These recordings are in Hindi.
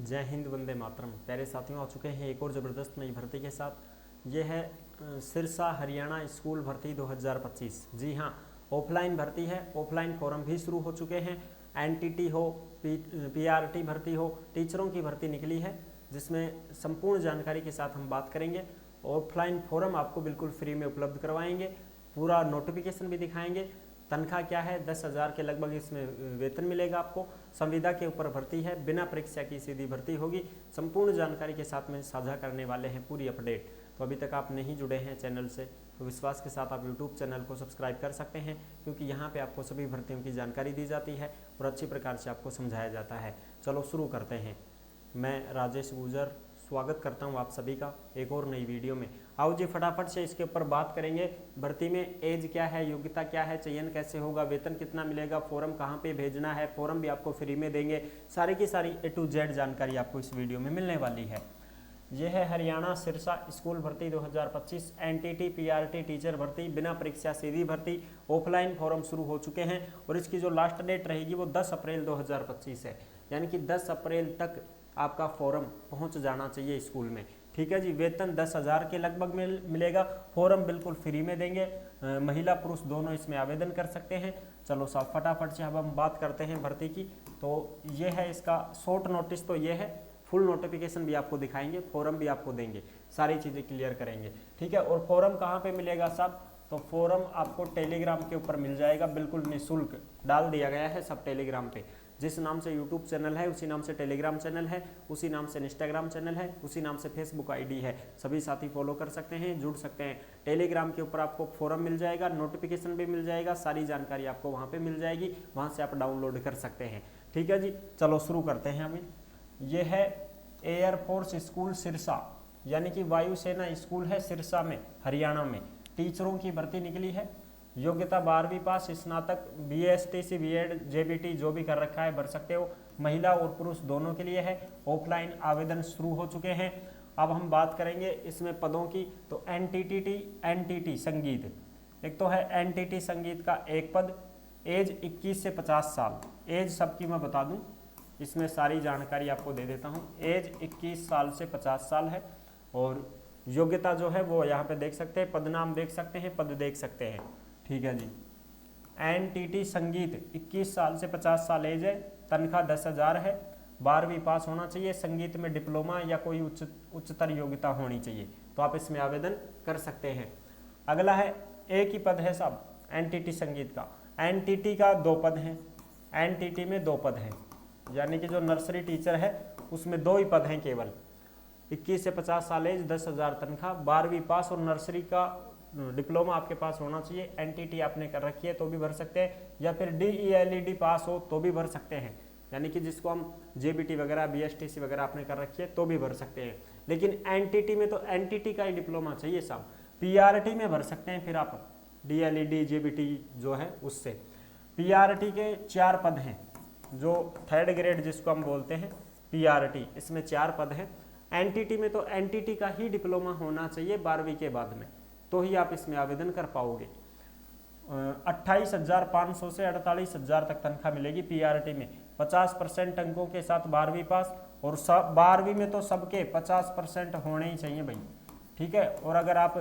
जय हिंद, वंदे मातरम। प्यारे साथियों, आ चुके हैं एक और ज़बरदस्त नई भर्ती के साथ। ये है सिरसा हरियाणा स्कूल भर्ती 2025। जी हाँ, ऑफलाइन भर्ती है। ऑफलाइन फॉर्म भी शुरू हो चुके हैं। एनटीटी हो, पीआरटी भर्ती हो, टीचरों की भर्ती निकली है, जिसमें संपूर्ण जानकारी के साथ हम बात करेंगे। ऑफलाइन फॉर्म आपको बिल्कुल फ्री में उपलब्ध करवाएंगे, पूरा नोटिफिकेशन भी दिखाएंगे। तनख्वाह क्या है, 10,000 के लगभग इसमें वेतन मिलेगा आपको। संविदा के ऊपर भर्ती है, बिना परीक्षा की सीधी भर्ती होगी। संपूर्ण जानकारी के साथ में साझा करने वाले हैं पूरी अपडेट। तो अभी तक आप नहीं जुड़े हैं चैनल से तो विश्वास के साथ आप यूट्यूब चैनल को सब्सक्राइब कर सकते हैं, क्योंकि यहाँ पे आपको सभी भर्तियों की जानकारी दी जाती है और अच्छी प्रकार से आपको समझाया जाता है। चलो शुरू करते हैं। मैं राजेश गुजर स्वागत करता हूं आप सभी का एक और नई वीडियो में। आओ जी फटाफट से इसके ऊपर बात करेंगे। भर्ती में एज क्या है, योग्यता क्या है, चयन कैसे होगा, वेतन कितना मिलेगा, फॉर्म कहां पे भेजना है, फॉर्म भी आपको फ्री में देंगे। सारी की सारी A to Z जानकारी आपको इस वीडियो में मिलने वाली है। यह है हरियाणा सिरसा स्कूल भर्ती 2025 एनटीटी पीआरटी टीचर भर्ती, बिना परीक्षा सीधी भर्ती। ऑफलाइन फॉर्म शुरू हो चुके हैं और इसकी जो लास्ट डेट रहेगी वो 10 अप्रैल 2025 है। यानी कि 10 अप्रैल तक आपका फॉर्म पहुंच जाना चाहिए स्कूल में। ठीक है जी। वेतन 10,000 के लगभग मिलेगा। फॉर्म बिल्कुल फ्री में देंगे। महिला पुरुष दोनों इसमें आवेदन कर सकते हैं। चलो साहब फटाफट से अब हम बात करते हैं भर्ती की। तो ये है इसका शॉर्ट नोटिस, तो ये है। फुल नोटिफिकेशन भी आपको दिखाएंगे, फॉर्म भी आपको देंगे, सारी चीज़ें क्लियर करेंगे। ठीक है। और फॉर्म कहाँ पे मिलेगा साहब? तो फॉर्म आपको टेलीग्राम के ऊपर मिल जाएगा, बिल्कुल निःशुल्क डाल दिया गया है सब टेलीग्राम पे। जिस नाम से यूट्यूब चैनल है उसी नाम से टेलीग्राम चैनल है, उसी नाम से इंस्टाग्राम चैनल है, उसी नाम से फेसबुक आईडी है। सभी साथी फॉलो कर सकते हैं, जुड़ सकते हैं। टेलीग्राम के ऊपर आपको फॉर्म मिल जाएगा, नोटिफिकेशन भी मिल जाएगा, सारी जानकारी आपको वहाँ पे मिल जाएगी, वहाँ से आप डाउनलोड कर सकते हैं। ठीक है जी। चलो शुरू करते हैं अभी। ये है एयरफोर्स स्कूल सिरसा, यानी कि वायुसेना स्कूल है सिरसा में, हरियाणा में। टीचरों की भर्ती निकली है। योग्यता 12वीं पास, स्नातक, BSTC, B.Ed, JBT जो भी कर रखा है भर सकते हो। महिला और पुरुष दोनों के लिए है। ऑफलाइन आवेदन शुरू हो चुके हैं। अब हम बात करेंगे इसमें पदों की। तो NTT संगीत, एक तो है NTT संगीत का एक पद। एज 21 से 50 साल। एज सबकी मैं बता दूं, इसमें सारी जानकारी आपको दे देता हूं। एज 21 साल से 50 साल है। और योग्यता जो है वो यहाँ पे देख सकते हैं, पद नाम देख सकते हैं, पद देख सकते हैं। ठीक है जी। NTT संगीत 21 साल से 50 साल एज है। तनख्वाह 10,000 है। 12वीं पास होना चाहिए। संगीत में डिप्लोमा या कोई उच्चतर योग्यता होनी चाहिए, तो आप इसमें आवेदन कर सकते हैं। अगला है, एक ही पद है साहब NTT संगीत का। NTT का 2 पद हैं। NTT में 2 पद हैं, यानी कि जो नर्सरी टीचर है उसमें 2 ही पद हैं केवल। 21 से 50 साल एज, 10,000 तनख्वाह, 12वीं पास और नर्सरी का डिप्लोमा आपके पास होना चाहिए। NTT आपने कर रखी है तो भी भर सकते हैं, या फिर DELED पास हो तो भी भर सकते हैं। यानी कि जिसको हम JBT वगैरह, BSTC वगैरह आपने कर रखी है तो भी भर सकते हैं। लेकिन NTT में तो NTT का ही डिप्लोमा चाहिए साहब। PRT में भर सकते हैं फिर आप, DLED JBT जो है उससे। PRT के 4 पद हैं, जो 3rd ग्रेड जिसको हम बोलते हैं PRT, इसमें 4 पद हैं। NTT में तो NTT का ही डिप्लोमा होना चाहिए 12वीं के बाद में, तो ही आप इसमें आवेदन कर पाओगे। 28,500 से 48,000 तक तनख्वाह मिलेगी PRT में। 50% अंकों के साथ 12वीं पास, और 12वीं में तो सबके 50% होने ही चाहिए भाई। ठीक है। और अगर आप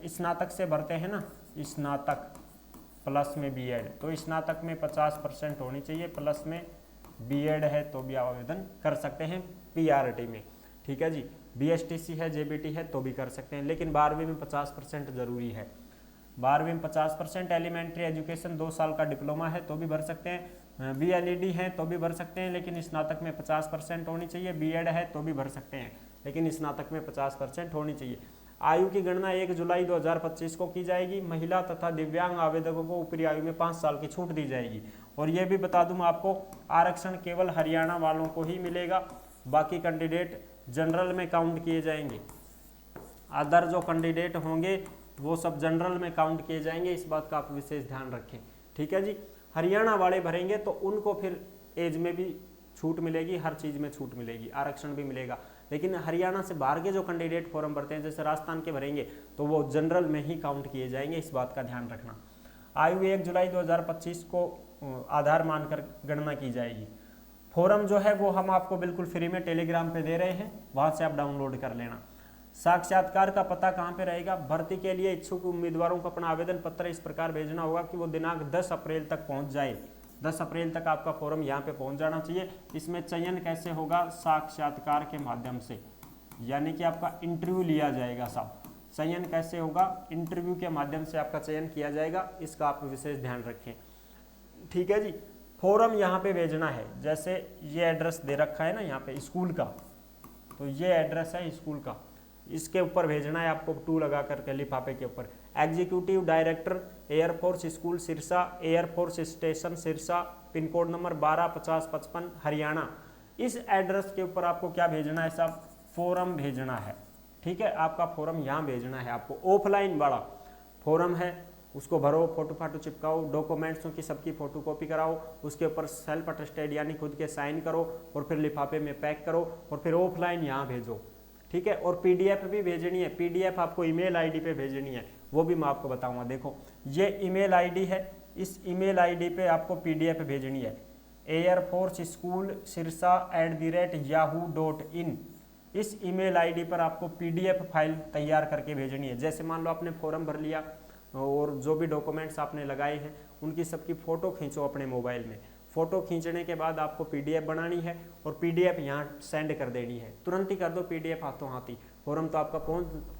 स्नातक से भरते हैं ना, स्नातक प्लस में B.Ed, तो स्नातक में 50% होनी चाहिए, प्लस में B.Ed है तो भी आवेदन कर सकते हैं PRT में। ठीक है जी। BSTC है, JBT है तो भी कर सकते हैं, लेकिन 12वीं में 50% जरूरी है। 12वीं में 50%। एलिमेंट्री एजुकेशन 2 साल का डिप्लोमा है तो भी भर सकते हैं। BLED है तो भी भर सकते हैं, लेकिन स्नातक में 50% होनी चाहिए। B.Ed है तो भी भर सकते हैं, लेकिन स्नातक में 50% होनी चाहिए। आयु की गणना 1 जुलाई 2025 को की जाएगी। महिला तथा दिव्यांग आवेदकों को ऊपरी आयु में 5 साल की छूट दी जाएगी। और ये भी बता दूं आपको, आरक्षण केवल हरियाणा वालों को ही मिलेगा, बाकी कैंडिडेट जनरल में काउंट किए जाएंगे। अदर जो कैंडिडेट होंगे वो सब जनरल में काउंट किए जाएंगे, इस बात का आप विशेष ध्यान रखें। ठीक है जी। हरियाणा वाले भरेंगे तो उनको फिर एज में भी छूट मिलेगी, हर चीज़ में छूट मिलेगी, आरक्षण भी मिलेगा। लेकिन हरियाणा से बाहर के जो कैंडिडेट फॉर्म भरते हैं, जैसे राजस्थान के भरेंगे, तो वो जनरल में ही काउंट किए जाएंगे, इस बात का ध्यान रखना। आयु 1 जुलाई 2025 को आधार मानकर गणना की जाएगी। फॉर्म जो है वो हम आपको बिल्कुल फ्री में टेलीग्राम पे दे रहे हैं, वहाँ से आप डाउनलोड कर लेना। साक्षात्कार का पता कहाँ पे रहेगा? भर्ती के लिए इच्छुक उम्मीदवारों को अपना आवेदन पत्र इस प्रकार भेजना होगा कि वो दिनांक 10 अप्रैल तक पहुँच जाए। 10 अप्रैल तक आपका फॉर्म यहाँ पे पहुँच जाना चाहिए। इसमें चयन कैसे होगा? साक्षात्कार के माध्यम से, यानी कि आपका इंटरव्यू लिया जाएगा साहब। चयन कैसे होगा? इंटरव्यू के माध्यम से आपका चयन किया जाएगा, इसका आप विशेष ध्यान रखें। ठीक है जी। फॉर्म यहाँ पे भेजना है, जैसे ये एड्रेस दे रखा है ना यहाँ पे स्कूल का, तो ये एड्रेस है स्कूल का, इसके ऊपर भेजना है आपको, 2 लगा करके लिफाफे के ऊपर। Executive director air force school Sirsa, air force station Sirsa, pin code number 125055 Haryana. इस एड्रेस के ऊपर आपको क्या भेजना है साहब? फॉर्म भेजना है। ठीक है, आपका फॉर्म यहाँ भेजना है आपको। ऑफलाइन वाला फॉर्म है, उसको भरो, फोटो फाटो चिपकाओ, डॉक्यूमेंट्सों की सबकी फोटोकॉपी कराओ, उसके ऊपर सेल्फ अटेस्टेड यानी खुद के साइन करो और फिर लिफाफे में पैक करो और फिर ऑफलाइन यहाँ भेजो। ठीक है, और पीडीएफ भी भेजनी है। पीडीएफ आपको ईमेल आईडी पे भेजनी है, वो भी मैं आपको बताऊंगा। देखो ये ईमेल आईडी है, इस ईमेल आईडी पे आपको पीडीएफ भेजनी है, एयरफोर्स स्कूल सिरसा @yahoo.in। इस ईमेल आईडी पर आपको पीडीएफ फाइल तैयार करके भेजनी है। जैसे मान लो आपने फॉर्म भर लिया और जो भी डॉक्यूमेंट्स आपने लगाए हैं उनकी सबकी फ़ोटो खींचो अपने मोबाइल में। फ़ोटो खींचने के बाद आपको पीडीएफ बनानी है और पीडीएफ यहाँ सेंड कर देनी है। तुरंत ही कर दो पीडीएफ हाथों हाथ ही, फॉर्म तो आपका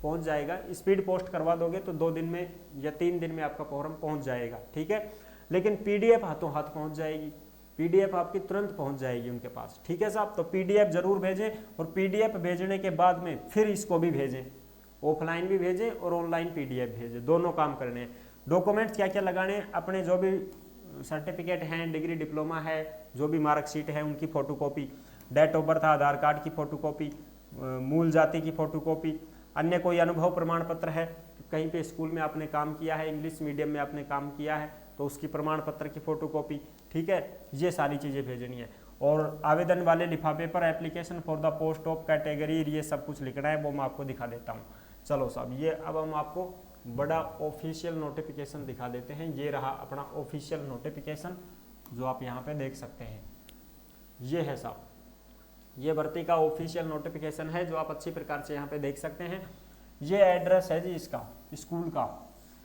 पहुँच जाएगा। स्पीड पोस्ट करवा दोगे तो 2 दिन में या 3 दिन में आपका फॉर्म पहुँच जाएगा। ठीक है, लेकिन पीडीएफ हाथों हाथ पहुँच जाएगी, पीडीएफ आपकी तुरंत पहुँच जाएगी उनके पास। ठीक है साहब, तो पीडीएफ जरूर भेजें और पीडीएफ भेजने के बाद में फिर इसको भी भेजें, ऑफलाइन भी भेजें और ऑनलाइन पीडीएफ भेजें, दोनों काम करने हैं। डॉक्यूमेंट्स क्या क्या लगाने हैं? अपने जो भी सर्टिफिकेट हैं, डिग्री डिप्लोमा है, जो भी मार्कशीट है उनकी photocopy, date of birth Aadhaar card की फ़ोटोकॉपी, मूल जाति की फ़ोटोकॉपी, अन्य कोई अनुभव प्रमाण पत्र है, कहीं पे स्कूल में आपने काम किया है, इंग्लिश मीडियम में आपने काम किया है तो उसकी प्रमाण पत्र की फ़ोटोकॉपी। ठीक है, ये सारी चीज़ें भेजनी है। और आवेदन वाले लिफाफे पर application for the post of category ये सब कुछ लिखना है, वो मैं आपको दिखा देता हूँ। चलो साहब, ये अब हम आपको बड़ा ऑफिशियल नोटिफिकेशन दिखा देते हैं। ये रहा अपना ऑफिशियल नोटिफिकेशन जो आप यहाँ पे देख सकते हैं। ये है साहब, ये भर्ती का ऑफिशियल नोटिफिकेशन है जो आप अच्छी प्रकार से यहाँ पे देख सकते हैं। ये एड्रेस है जी इसका, स्कूल का।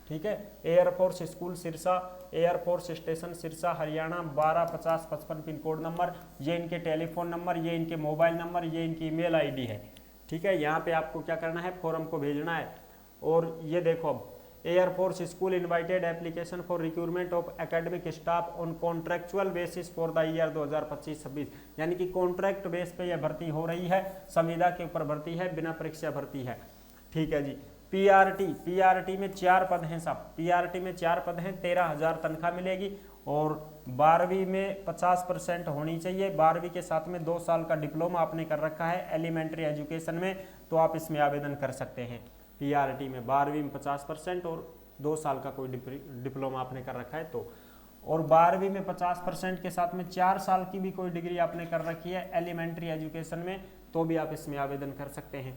ठीक है, air force school Sirsa, air force station Sirsa Haryana 125055 pin code number. ये इनके टेलीफोन नंबर, ये इनके मोबाइल नंबर, ये इनकी ईमेल आईडी है। ठीक है, यहाँ पे आपको क्या करना है? फॉर्म को भेजना है। और ये देखो, अब air force school invited application for recruitment of academic staff on contractual basis for the year 2025-26, यानी कि कॉन्ट्रैक्ट बेस पे यह भर्ती हो रही है, संविदा के ऊपर भर्ती है, बिना परीक्षा भर्ती है। ठीक है जी। पीआरटी में 4 पद हैं साहब, पीआरटी में 4 पद हैं, 13,000 तनख्वाह मिलेगी। और 12वीं में 50% होनी चाहिए। 12वीं के साथ में 2 साल का डिप्लोमा आपने कर रखा है एलिमेंट्री एजुकेशन में, तो आप इसमें आवेदन कर सकते हैं। पीआरटी में 12वीं में 50% और 2 साल का कोई डिप्लोमा आपने कर रखा है तो, और 12वीं में 50% के साथ में 4 साल की भी कोई डिग्री आपने कर रखी है एलिमेंट्री एजुकेशन में, तो भी आप इसमें आवेदन कर सकते हैं।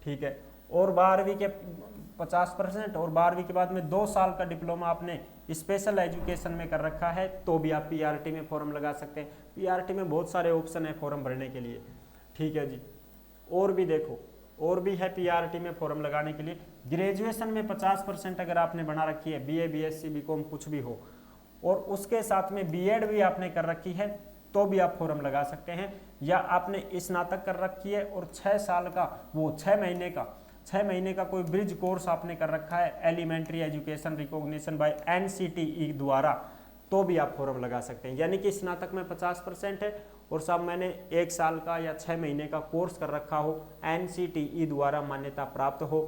ठीक है, और 12वीं के 50% और 12वीं के बाद में 2 साल का डिप्लोमा आपने स्पेशल एजुकेशन में कर रखा है, तो भी आप पीआरटी में फॉर्म लगा सकते हैं। पीआरटी में बहुत सारे ऑप्शन है फॉर्म भरने के लिए। ठीक है जी, और भी देखो, और भी है पीआरटी में फॉर्म लगाने के लिए। ग्रेजुएशन में 50% अगर आपने बना रखी है, बीए, बीएससी, बीकॉम कुछ भी हो, और उसके साथ में बीएड भी आपने कर रखी है, तो भी आप फॉर्म लगा सकते हैं। या आपने स्नातक कर रखी है और 6 साल का, वो 6 महीने का कोई ब्रिज कोर्स आपने कर रखा है elementary education recognition by NCTE द्वारा, तो भी आप फॉर्म लगा सकते हैं। यानी कि स्नातक में 50% है और सब मैंने 1 साल का या 6 महीने का कोर्स कर रखा हो, एनसीटीई द्वारा मान्यता प्राप्त हो,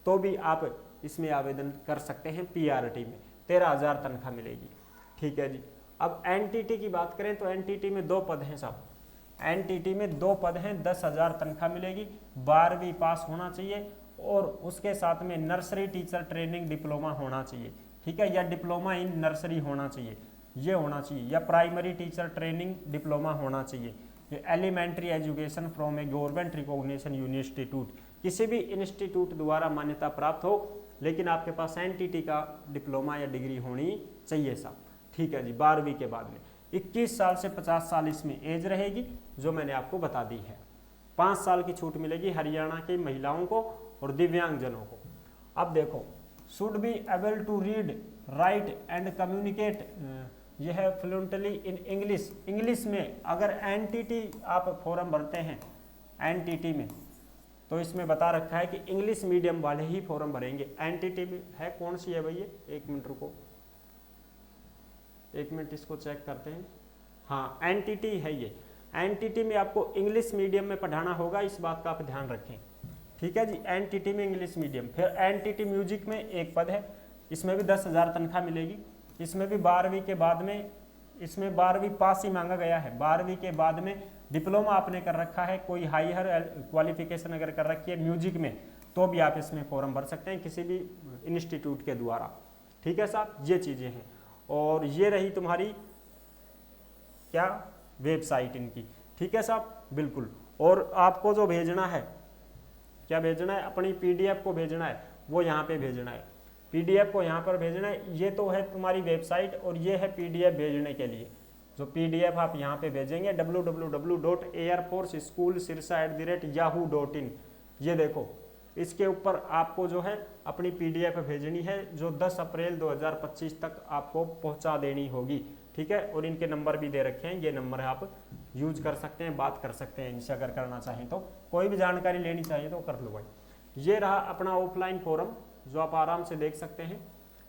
तो भी आप इसमें आवेदन कर सकते हैं। पीआरटी में 13,000 तनख्वाह मिलेगी। ठीक है जी। अब एनटीटी की बात करें तो एनटीटी में 2 पद हैं साहब, एनटीटी में 2 पद हैं, 10,000 तनख्वाह मिलेगी। 12वीं पास होना चाहिए और उसके साथ में नर्सरी टीचर ट्रेनिंग डिप्लोमा होना चाहिए। ठीक है, या डिप्लोमा इन नर्सरी होना चाहिए, ये होना चाहिए, या प्राइमरी टीचर ट्रेनिंग डिप्लोमा होना चाहिए। ये elementary education from a government recognition institute, किसी भी इंस्टीट्यूट द्वारा मान्यता प्राप्त हो, लेकिन आपके पास एनटीटी का डिप्लोमा या डिग्री होनी चाहिए साहब। ठीक है जी, 12वीं के बाद में। 21 साल से 50 साल इसमें एज रहेगी जो मैंने आपको बता दी है। 5 साल की छूट मिलेगी हरियाणा की महिलाओं को और दिव्यांगजनों को। अब देखो, should be able to read write and communicate, यह है फ्लुएंटली इन इंग्लिश। इंग्लिश में अगर एनटीटी आप फॉर्म भरते हैं एनटीटी में, तो इसमें बता रखा है कि इंग्लिश मीडियम वाले ही फॉर्म भरेंगे। एनटीटी में है कौन सी है भैया, एक मिनट रुको, एक मिनट इसको चेक करते हैं। हाँ, एनटीटी है ये। एनटीटी में आपको इंग्लिश मीडियम में पढ़ाना होगा, इस बात का आप ध्यान रखें, ठीक है जी। एनटीटी में इंग्लिश मीडियम। फिर एनटीटी म्यूजिक में एक पद है, इसमें भी 10,000 तनख्वाह मिलेगी। इसमें भी 12वीं के बाद में, इसमें 12वीं पास ही मांगा गया है। 12वीं के बाद में डिप्लोमा आपने कर रखा है, कोई हायर क्वालिफिकेशन अगर कर रखी है म्यूजिक में, तो भी आप इसमें फॉर्म भर सकते हैं किसी भी इंस्टीट्यूट के द्वारा, ठीक है साहब। ये चीज़ें हैं। और ये रही तुम्हारी क्या वेबसाइट इनकी, ठीक है साहब, बिल्कुल। और आपको जो भेजना है, क्या भेजना है, अपनी पीडीएफ को भेजना है, वो यहाँ पे भेजना है। पीडीएफ को यहाँ पर भेजना है। ये तो है तुम्हारी वेबसाइट और ये है पीडीएफ भेजने के लिए। जो पीडीएफ आप यहाँ पे भेजेंगे www.airforceschoolsirsa@yahoo.in, ये देखो, इसके ऊपर आपको जो है अपनी पीडीएफ भेजनी है जो 10 अप्रैल 2025 तक आपको पहुंचा देनी होगी, ठीक है। और इनके नंबर भी दे रखे हैं, ये नंबर है, आप यूज कर सकते हैं, बात कर सकते हैं इनसे अगर करना चाहें तो। कोई भी जानकारी लेनी चाहिए तो कर लो भाई। ये रहा अपना ऑफलाइन फोरम जो आप आराम से देख सकते हैं।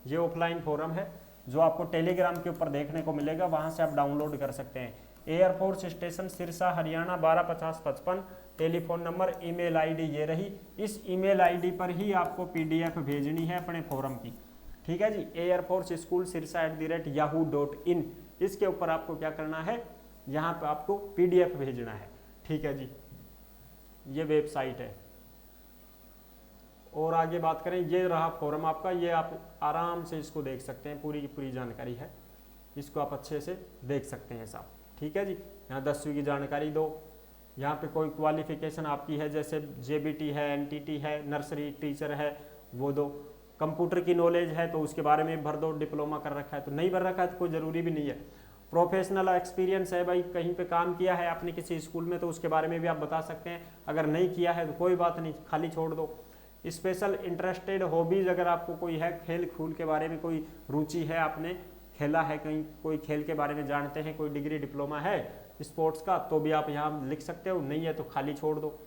ये ऑफलाइन फोरम है जो आपको टेलीग्राम के ऊपर देखने को मिलेगा, वहां से आप डाउनलोड कर सकते हैं। Air force station Sirsa Haryana 125055, telephone number, email ID ये रही। इस ईमेल आईडी पर ही आपको पीडीएफ भेजनी है अपने फोरम की, ठीक है जी। airforceschoolsirsa@yahoo.in, इसके ऊपर आपको क्या करना है, यहाँ पे आपको पीडीएफ भेजना है, ठीक है जी। ये वेबसाइट है। और आगे बात करें, ये रहा फॉर्म आपका, ये आप आराम से इसको देख सकते हैं, पूरी की पूरी जानकारी है, इसको आप अच्छे से देख सकते हैं साहब, ठीक है जी। यहाँ 10वीं की जानकारी दो, यहाँ पे कोई क्वालिफिकेशन आपकी है जैसे जेबीटी है, एनटीटी है, नर्सरी टीचर है, वो दो। कंप्यूटर की नॉलेज है तो उसके बारे में भर दो, डिप्लोमा कर रखा है तो नहीं भर रखा है तो कोई ज़रूरी भी नहीं है। प्रोफेशनल एक्सपीरियंस है भाई, कहीं पे काम किया है आपने किसी स्कूल में तो उसके बारे में भी आप बता सकते हैं। अगर नहीं किया है तो कोई बात नहीं, खाली छोड़ दो। स्पेशल इंटरेस्टेड हॉबीज अगर आपको कोई है, खेल खूल के बारे में कोई रुचि है, आपने खेला है कहीं, कोई खेल के बारे में जानते हैं, कोई डिग्री डिप्लोमा है स्पोर्ट्स का, तो भी आप यहाँ लिख सकते हो, नहीं है तो खाली छोड़ दो।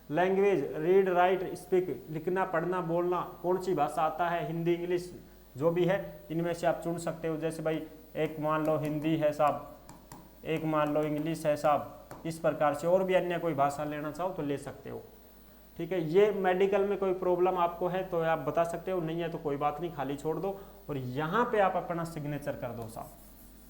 लैंग्वेज, रीड राइट स्पीक, लिखना पढ़ना बोलना, कौन सी भाषा आता है, हिंदी इंग्लिश जो भी है, इनमें से आप चुन सकते हो। जैसे भाई एक मान लो हिंदी है साहब, एक मान लो इंग्लिश है साहब, इस प्रकार से। और भी अन्य कोई भाषा लेना चाहो तो ले सकते हो, ठीक है। ये मेडिकल में कोई प्रॉब्लम आपको है तो आप बता सकते हो, नहीं है तो कोई बात नहीं, खाली छोड़ दो। और यहाँ पे आप अपना सिग्नेचर कर दो साहब।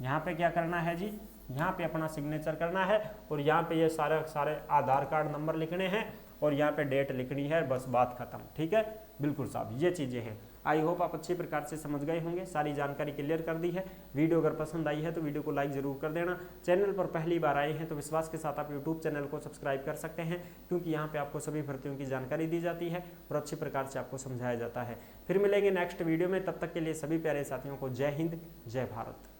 यहाँ पे क्या करना है जी, यहाँ पे अपना सिग्नेचर करना है और यहाँ पे ये सारे आधार कार्ड नंबर लिखने हैं और यहाँ पे डेट लिखनी है, बस बात खत्म, ठीक है। बिल्कुल साहब, ये चीज़ें हैं। आई होप आप अच्छी प्रकार से समझ गए होंगे, सारी जानकारी क्लियर कर दी है। वीडियो अगर पसंद आई है तो वीडियो को लाइक जरूर कर देना। चैनल पर पहली बार आए हैं तो विश्वास के साथ आप यूट्यूब चैनल को सब्सक्राइब कर सकते हैं, क्योंकि यहाँ पे आपको सभी भर्तियों की जानकारी दी जाती है और अच्छी प्रकार से आपको समझाया जाता है। फिर मिलेंगे नेक्स्ट वीडियो में, तब तक के लिए सभी प्यारे साथियों को जय हिंद, जय भारत।